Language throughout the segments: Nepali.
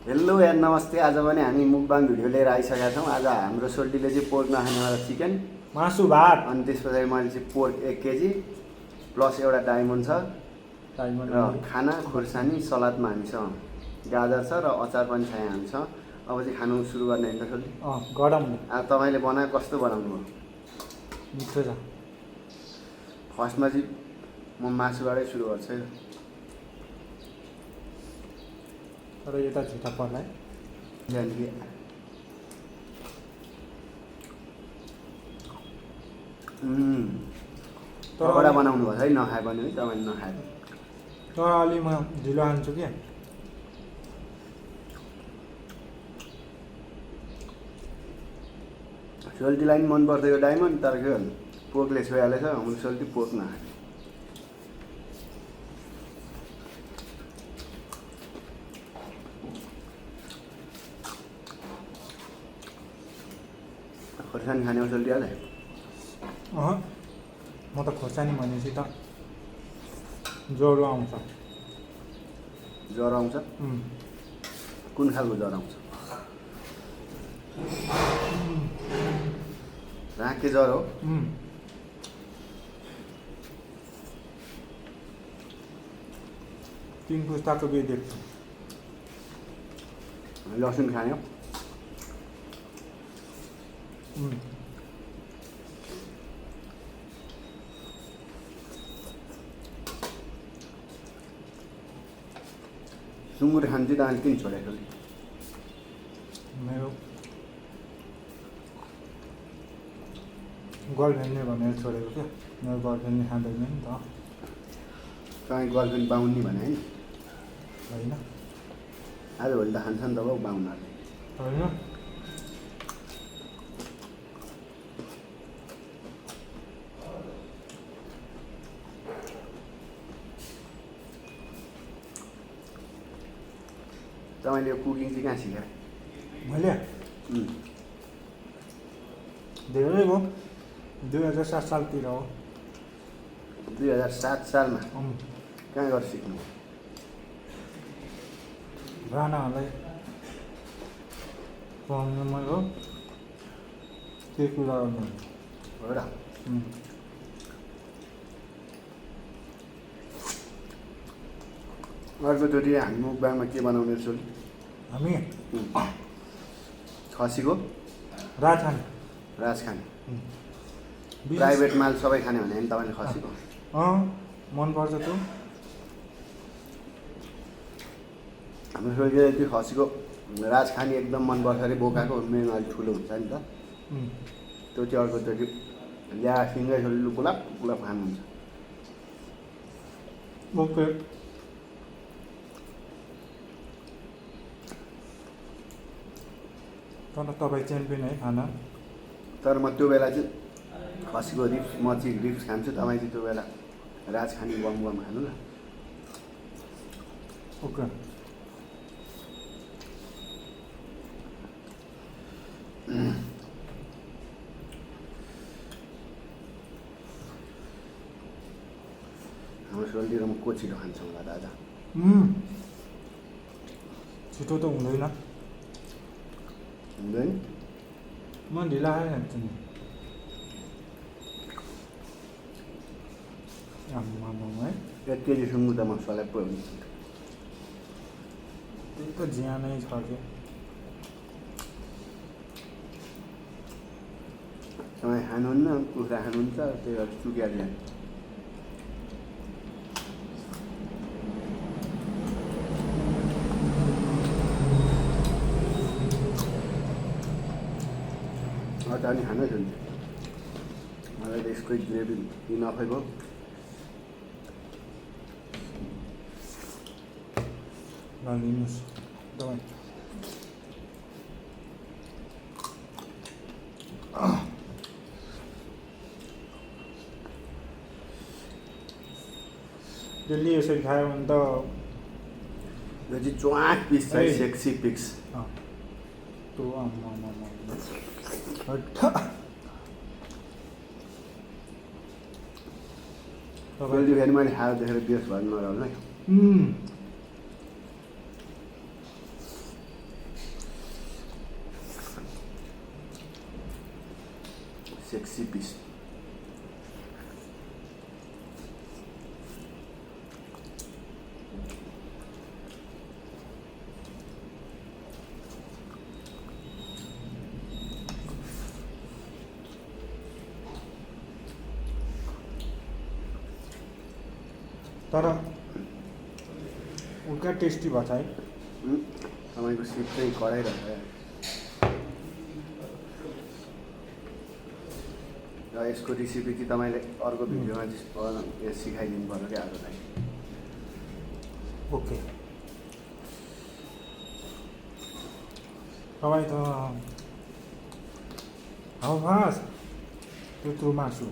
हेलो यार नमस्ते। आज पनि हामी मुकबाङ भिडियो लिएर आइसकेका छौँ। आज हाम्रो सोल्टीले चाहिँ पोर्क नखानेवाला चिकन मासु भात अनि त्यस पछाडि मैले चाहिँ पोर्क 1 केजी प्लस एउटा डायमन्ड छ र खाना खुर्सानी सलादमा हामीसँग गाजर छ र अचार पनि छ यहाँ हामीसँग। अब चाहिँ खानु सुरु गर्ने होइन त सोल्टी? गरम अब तपाईँले बनाए कस्तो बनाउनु भयो? मिठो छ। फर्स्टमा चाहिँ म मासुबाटै सुरु गर्छु है। तर यता छिटा पर्ला है। पकौडा बनाउनु भयो है, नखाए पनि है तपाईँले नखाए। तर अलि म ढिलो हान्छु क्या। सोल्टीलाई पनि मनपर्छ यो डायमन्ड, तर के पोर्कले छोइहालेछ। हाम्रो सोल्टी पोर्क नखाने। खोर्सानी खाने हो सोल्टीले? म त खोर्सानी भनेपछि त ज्वरो आउँछ। ज्वरो आउँछ? कुन खालको ज्वरो आउँछ? राके ज्वरो? 3 पुस्ताको बिहे देख्छु। लसुन खाने हो? सुँगुर खान्छ त अनि किन छोडेको? मेरो गर्लफ्रेन्डले भनेर छोडेको क्या। मेरो गर्लफ्रेन्डले खाँदैन नि त। तपाईँ गर्लफ्रेन्ड पाउनु भने होइन? होइन आजभोलि त खान्छ नि त बाउ पाउनाले। होइन तपाईँले यो कुकिङ चाहिँ कहाँ सिकायो? मैले धेरै भयो। 2007 सालतिर हो। 2007 सालमा? कहाँ गएर सिक्नु? राणाहरूलाई पढाउनु मैले त्यही कुरा गर्नु हो र? अर्कोचोटि हामी मुकबाङमा के बनाउने छौँ? हामी खसीको राजखाने राजखाने प्राइभेट माल सबै खाने भने नि तपाईँले खसीको? मनपर्छ त्यो। हाम्रो सोल्टीले त्यो खसीको राजखाने एकदम मनपर्छ अरे। बोकाको मेन अलिक ठुलो हुन्छ नि त। त्यो चाहिँ अर्कोचोटि ल्याएर सिँगै सोल्टीले गुलाब गुलाब खानुहुन्छ। ओके तर तपाईँ च्याम्पियन है खाना। तर म त्यो बेला चाहिँ खसीको रिप्स, म चाहिँ रिप्स खान्छु। तपाईँ चाहिँ त्यो बेला राजखाने बम बम खानु ल। ओके हाम्रो सोल्टी र म को छिटो खान्छौँ होला दादा? छिटो त हुँदैन। हुँदैन? म ढिला खाइहाल्छु नि। आम्मामा है 1 केजी सुँगुर त मसला पो हुन्छ। त्यही त ज्यानै छ क्या। तपाईँ खानुहुन्न, कुखुरा खानुहुन्छ, त्यही भएर चुक्या ज्यान। अचार नि खानै हुन्छ। मलाई त यसकै ग्रेभी इनफै भयो। लिनुहोस् तपाईँ। डेली यसरी खायो भने त यो चाहिँ च्वाक पिस छ, सेक्सी पिक्स। त्यो आम्मामा सोल्टी फेरि मैले खाएर देखेर बेस भन्नु नगर्नु है। Sexy piece. तर उल्का टेस्टी भएको छ है। तपाईँको सिप चाहिँ कराइरहेको र यसको रेसिपी चाहिँ तपाईँले अर्को भिडियोमा सिकाइदिनु पर्यो क्या आजलाई। ओके तपाईँ त हाउस त्यो मासु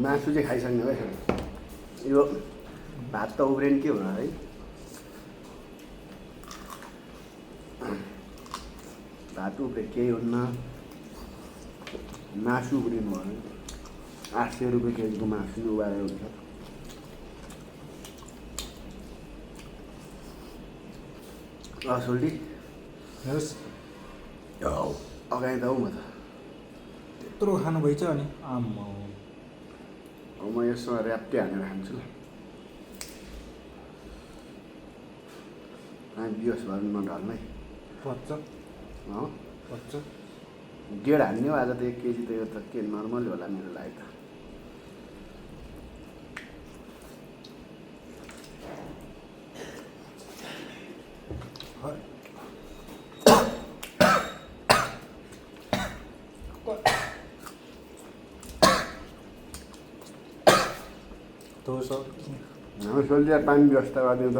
मासु चाहिँ खाइसक्ने भयो। यो भात त उब्रेन के हुन है। भात उब्रे केही हुन्न, मासु उब्रिनु भयो। 800 रुपियाँ केजीको मासु नि उबारेर हुन्छ। सोल्टी यस अगाडि त हौ म त त्यत्रो खानुभएछ अनि आम्मा म यसमा ऱ्याप्टे हानेर खान्छु ल। बियोस भयो नढल्नै पच्छ पच्छ। डेढ हान्ने हो आज त। 1 केजी त यो त के नर्मल होला मेरो लागि त। सोल्टी पानी व्यवस्था गरिदिउँ त।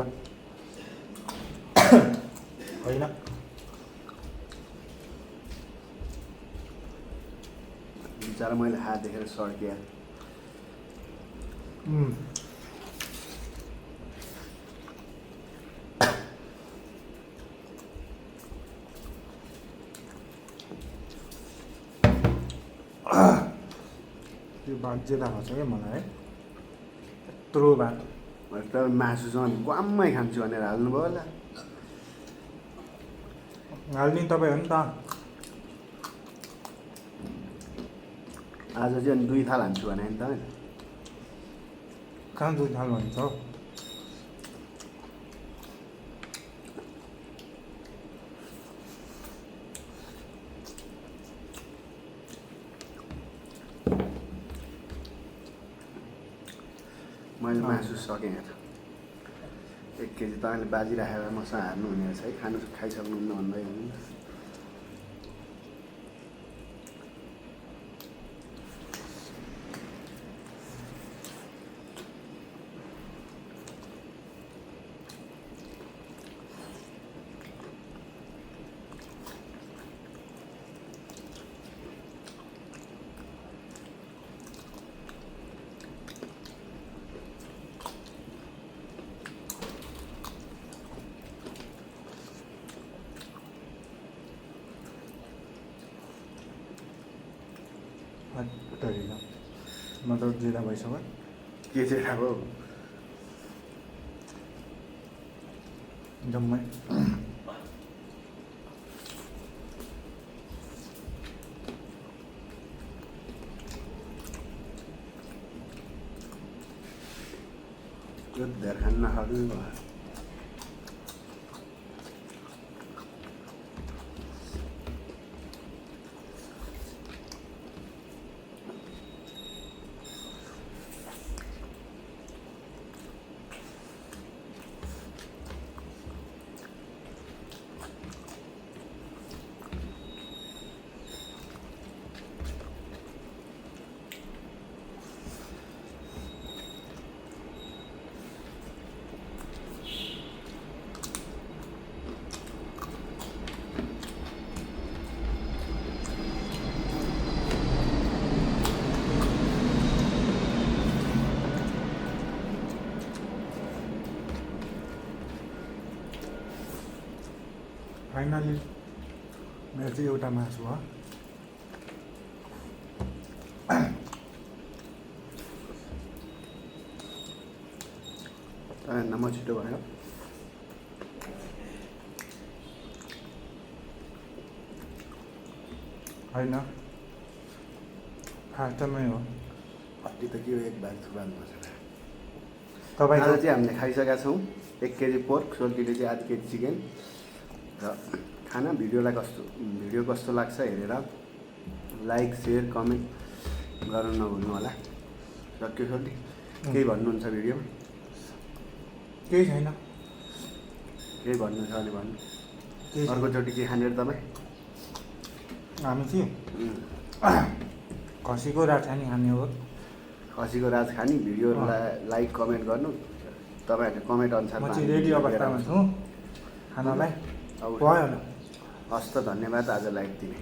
होइन बिचरा मैले हात देखेर सड्किया। त्यो भात ज्यादा भएको छ क्या मलाई है। यत्रो भात मासुसँग ग्वाम्मै खान्छु भनेर हाल्नुभयो होला। हाल्ने तपाईँ हो नि त। आज चाहिँ अनि 2 थाल हान्छु भने नि त। कहाँ 2 थाल भन्छ हौ। मैले मासु सकेँ हेर। 1 केजी तपाईँले बाजी राखेर मसँग हार्नु हुने रहेछ है। खानु खाइसक्नुहुन्न भन्दै हुनु। मतलब ज्यादा भइसक्यो। के चाहिँ अब जम्मै यो धेर खान नखानु भयो। फाइनली मेरो चाहिँ एउटा मासु हो। नम्बर छिटो भयो। होइन फाल्टोमै हो हड्डी त के हो एक भाग थुपाल्नु पर्छ। आज तपाईँको चाहिँ हामीले खाइसकेका छौँ 1 केजी पोर्क, सोल्टीले चाहिँ आधा केजी चिकन र खाना भिडियो कस्तो लाग्छ हेरेर लाइक सेयर कमेन्ट गर्न नभुल्नु होला। र के सोल्टी केही भन्नुहुन्छ भिडियोमा? केही छैन, केही भन्नु छ भने भन्नु। केही छैन। अर्कोचोटि के खाने रे तपाईँ? हामी चाहिँ खसीको राजखानी खाने हो। खसीको राज खानी। भिडियो लाइक कमेन्ट गर्नु। तपाईँहरूले कमेन्ट अनुसार म चाहिँ रेडी अवस्थामा छु खानालाई। अब भयो होला। हस् त, धन्यवाद आजलाई यति नै।